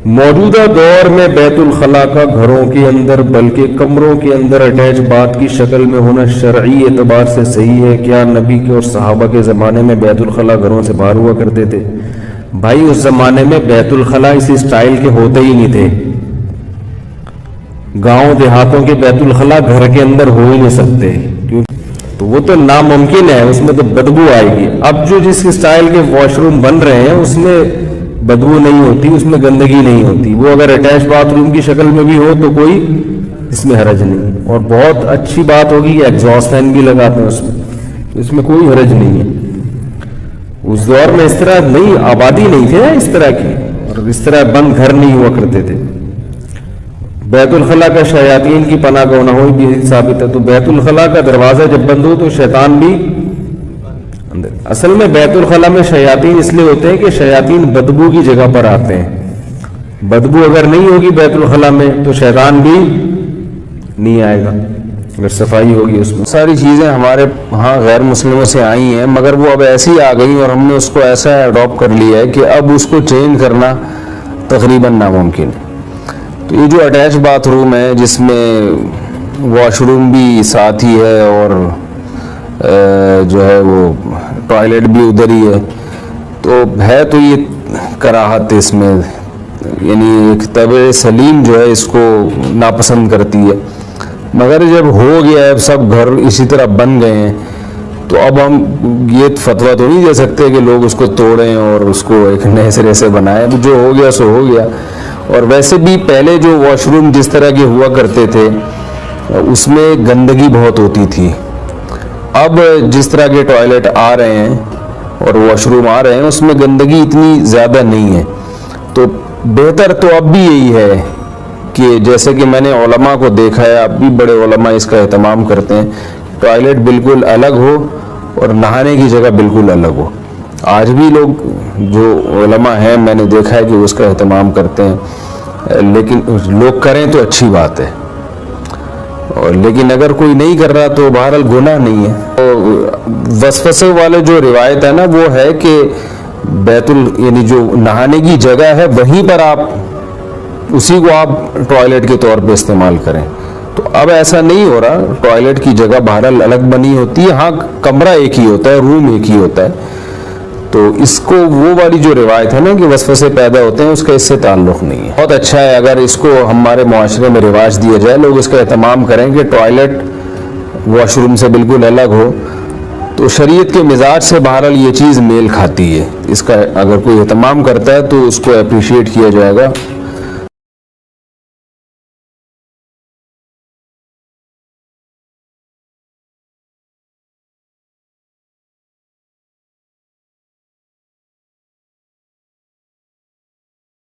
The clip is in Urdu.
موجودہ دور میں بیت الخلاء کا گھروں کے اندر بلکہ کمروں کے اندر اٹیچ بات کی شکل میں ہونا شرعی اعتبار سے صحیح ہے کیا؟ نبی کے اور صحابہ کے زمانے میں بیت الخلاء گھروں سے باہر ہوا کرتے تھے؟ بھائی اس زمانے میں بیت الخلاء اسی سٹائل کے ہوتے ہی نہیں تھے. گاؤں دیہاتوں کے بیت الخلاء گھر کے اندر ہو ہی نہیں سکتے, تو وہ تو ناممکن ہے, اس میں تو بدبو آئے گی. اب جو جس سٹائل کے واش روم بن رہے ہیں اس میں بدبو نہیں ہوتی, اس میں گندگی نہیں ہوتی. وہ اگر اٹیچ باتھ روم کی شکل میں بھی ہو تو کوئی اس میں حرج نہیں, اور بہت اچھی بات ہوگی کہ ایگزاسٹ فین بھی لگاتے ہیں اس میں کوئی حرج نہیں ہے. اس دور میں اس طرح نہیں, آبادی نہیں تھی اس طرح کی, اور اس طرح بند گھر نہیں ہوا کرتے تھے. بیت الخلاء کا شیاطین کی پناہ گاہ نہ ہو بھی ثابت ہے. تو بیت الخلاء کا دروازہ جب بند ہو تو شیطان بھی اندر. اصل میں بیت الخلاء میں شیاطین اس لیے ہوتے ہیں کہ شیاطین بدبو کی جگہ پر آتے ہیں. بدبو اگر نہیں ہوگی بیت الخلاء میں تو شیطان بھی نہیں آئے گا اگر صفائی ہوگی اس میں. ساری چیزیں ہمارے ہاں غیر مسلموں سے آئی ہیں, مگر وہ اب ایسی آ گئی اور ہم نے اس کو ایسا اڈاپٹ کر لیا ہے کہ اب اس کو چینج کرنا تقریباً ناممکن ہے. تو یہ جو اٹیچ باتھ روم ہے جس میں واش روم بھی ساتھ ہی ہے اور جو ہے وہ ٹوائلٹ بھی ادھر ہی ہے, تو یہ کراہت اس میں, یعنی ایک طبع سلیم جو ہے اس کو ناپسند کرتی ہے. مگر جب ہو گیا ہے, سب گھر اسی طرح بن گئے ہیں, تو اب ہم یہ فتویٰ تو نہیں دے سکتے کہ لوگ اس کو توڑیں اور اس کو ایک نئے سرے سے بنائیں. جو ہو گیا سو ہو گیا. اور ویسے بھی پہلے جو واش روم جس طرح کے ہوا کرتے تھے اس میں گندگی بہت ہوتی تھی. اب جس طرح کے ٹوائلٹ آ رہے ہیں اور واش روم آ رہے ہیں اس میں گندگی اتنی زیادہ نہیں ہے. تو بہتر تو اب بھی یہی ہے کہ جیسے کہ میں نے علماء کو دیکھا ہے, اب بھی بڑے علماء اس کا اہتمام کرتے ہیں, ٹوائلٹ بالکل الگ ہو اور نہانے کی جگہ بالکل الگ ہو. آج بھی لوگ جو علماء ہیں میں نے دیکھا ہے کہ اس کا اہتمام کرتے ہیں, لیکن لوگ کریں تو اچھی بات ہے, اور لیکن اگر کوئی نہیں کر رہا تو بہرحال گناہ نہیں ہے. وسوسے والے جو روایت ہے نا وہ ہے کہ یعنی جو نہانے کی جگہ ہے وہیں پر آپ اسی کو آپ ٹوائلٹ کے طور پہ استعمال کریں. تو اب ایسا نہیں ہو رہا, ٹوائلٹ کی جگہ بہرحال الگ بنی ہوتی ہے, ہاں کمرہ ایک ہی ہوتا ہے, روم ایک ہی ہوتا ہے. تو اس کو وہ والی جو روایت ہے نا کہ وسوسے پیدا ہوتے ہیں اس کا اس سے تعلق نہیں ہے. بہت اچھا ہے اگر اس کو ہمارے معاشرے میں رواج دیا جائے, لوگ اس کا اہتمام کریں کہ ٹوائلٹ واش روم سے بالکل الگ ہو, تو شریعت کے مزاج سے بہرحال یہ چیز میل کھاتی ہے. اس کا اگر کوئی اہتمام کرتا ہے تو اس کو اپریشیٹ کیا جائے گا.